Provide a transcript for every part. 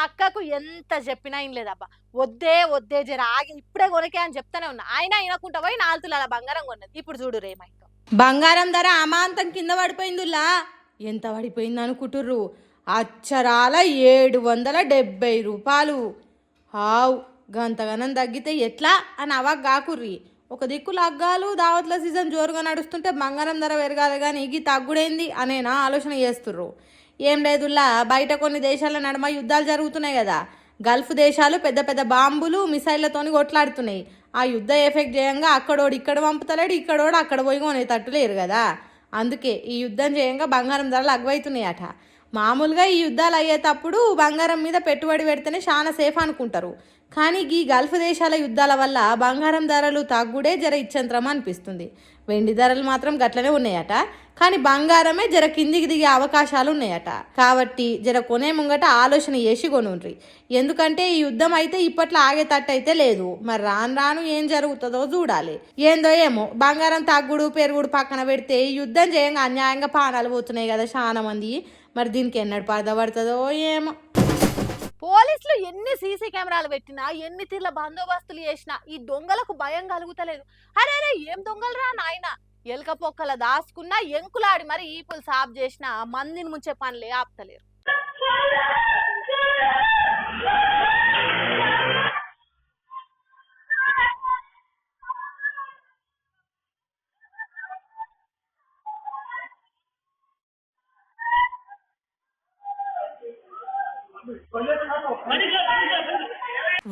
అక్కకు ఎంత చెప్పినా ఏం లేదబ్బా. వద్దే వద్దే జర ఆగి ఇప్పుడే కొనకే అని చెప్తానే ఉన్నా. అయినా వినకుండా పోయి 4 తులాల బంగారం కొన్నది. ఇప్పుడు చూడు రేమైందో. బంగారం ధర అమాంతం కింద పడిపోయిందిలా. ఎంత పడిపోయింది అనుకుంటుర్రు? అచ్చరాల 770 రూపాయలు. హావ్, గంతగనం తగ్గితే ఎట్లా అని అవాక్ గాకుర్రి. ఒక దిక్కు లగ్గాలు దావత్ల సీజన్ జోరుగా నడుస్తుంటే బంగారం ధర పెరగాలి కానీ ఇగి తగ్గుడైంది అనేనా ఆలోచన చేస్తుర్రు. ఏం లేదులా, బయట కొన్ని దేశాల నడుమ యుద్ధాలు జరుగుతున్నాయి కదా. గల్ఫ్ దేశాలు పెద్ద పెద్ద బాంబులు మిసైళ్లతోని కొట్లాడుతున్నాయి. ఆ యుద్ధ ఎఫెక్ట్ చేయంగా అక్కడోడు ఇక్కడ పంపుతలేడు, ఇక్కడోడు అక్కడ పోయి కొనేటట్టు లేరు కదా. అందుకే ఈ యుద్ధం చేయంగా బంగారం ధరలు అగ్వైతున్నాయట. మామూలుగా ఈ యుద్ధాలు అయ్యేటప్పుడు బంగారం మీద పెట్టుబడి పెడితేనే చాలా సేఫ్ అనుకుంటారు. కానీ ఈ గల్ఫ్ దేశాల యుద్ధాల వల్ల బంగారం ధరలు తగ్గుడే జర ఇచ్చంతరం అనిపిస్తుంది. వెండి ధరలు మాత్రం గట్లనే ఉన్నాయట. కానీ బంగారమే జర కిందికి దిగే అవకాశాలు ఉన్నాయట. కాబట్టి జర కొనే ముంగట ఆలోచన చేసి కొనుండ్రి. ఎందుకంటే ఈ యుద్ధం అయితే ఇప్పట్లో ఆగేటట్టు అయితే లేదు. మరి రాను రాను ఏం జరుగుతుందో చూడాలి. ఏందో ఏమో బంగారం తగ్గుడు పెరుగుడు పక్కన పెడితే ఈ యుద్ధం చేయంగా అన్యాయంగా పానాలు పోతున్నాయి కదా చాలా మంది. మరి దీనికి ఎన్నడు పడదపడుతుందో ఏమో. పోలీసులు ఎన్ని సీసీ కెమెరాలు పెట్టినా, ఎన్ని తీర్ల బందోబస్తులు చేసినా ఈ దొంగలకు భయం కలుగుతలేదు. అరే అరే ఏం దొంగలు రా నాయన. ఎలక పొక్కల దాసుకున్నా ఎంకులాడి మరి ఈపులు సాఫ్ చేసినా మందిని ముంచే పనులే ఆపుతలేరు.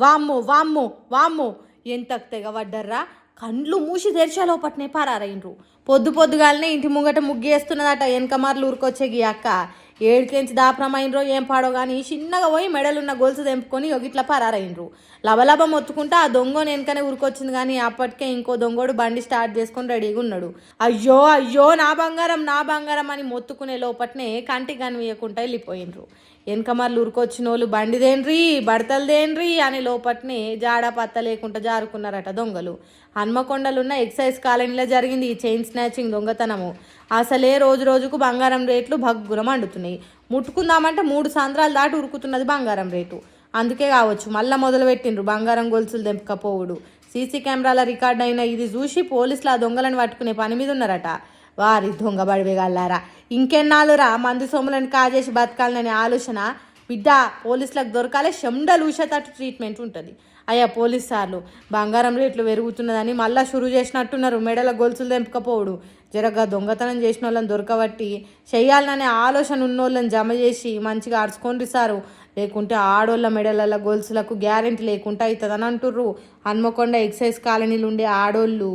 వామ్మో వామ్మో వామ్మో, ఎంత తెగబడ్డర్రా. కండ్లు మూసి తెరిచే లోపట్నే పారారైనరు. పొద్దుగాలనే ఇంటి ముంగట ముగ్గేస్తున్నదట వెనకమార్లు ఊరుకొచ్చే గీ అక్క. ఏడుకెంచి దాపరమైనరో ఏం పాడో కానీ చిన్నగా పోయి మెడలున్న గొలుసు తెంపుకొని ఇట్లా పరారైనరు. లబలబ మొత్తుకుంటా ఆ దొంగను వెనకనే ఊరుకొచ్చింది. కానీ అప్పటికే ఇంకో దొంగోడు బండి స్టార్ట్ చేసుకొని రెడీగా ఉన్నాడు. అయ్యో అయ్యో నా బంగారం అని మొత్తుకునే లోపట్నే కంటికి కనిపించకుండా వెళ్ళిపోయినరు. వెనకమార్లు ఊరుకొచ్చిన వాళ్ళు బండిదేండ్రీ బడతలదేండ్రీ అని లోపట్నే జాడా పత్త లేకుండా జారుకున్నారట దొంగలు. హన్మకొండలున్న ఎక్సైజ్ కాలనీలో జరిగింది ఈ చైన్ స్నాచింగ్ దొంగతనము. అసలే రోజు రోజుకు బంగారం రేట్లు భగ్గున మండుతున్నాయి. ముట్టుకుందామంటే 3 సంవత్సరాలు దాటి ఉరుకుతున్నది బంగారం రేటు. అందుకే కావచ్చు మళ్ళీ మొదలుపెట్టిండ్రు బంగారం గొలుసులు దెంపకపోవుడు. సీసీ కెమెరాల రికార్డ్ అయిన ఇది చూసి పోలీసులు ఆ దొంగలను పట్టుకునే పని మీద ఉన్నారట. వారి దొంగ బడివేగల్లారా, ఇంకెన్నాళ్ళురా మందు సొమ్ములను కాజేసి బతకాలనే ఆలోచన. బిడ్డ పోలీసులకు దొరకాలే చెండలు ఊసేటట్టు ట్రీట్మెంట్ ఉంటుంది. అయ్యా పోలీస్ సార్లు బంగారం రేట్లు పెరుగుతున్నదని మళ్ళీ షురు చేసినట్టున్నారు మెడల గొలుసులు తెంపకపోవడు. జరగా దొంగతనం చేసిన వాళ్ళని దొరకబట్టి చెయ్యాలనే ఆలోచన ఉన్నోళ్ళని జమ చేసి మంచిగా అరుచుకోండి సారు. లేకుంటే ఆడోళ్ళ మెడల గొలుసులకు గ్యారెంటీ లేకుండా అవుతుందని అంటుర్రు హన్మకొండ ఎక్సైజ్ కాలనీలు ఉండే ఆడోళ్ళు.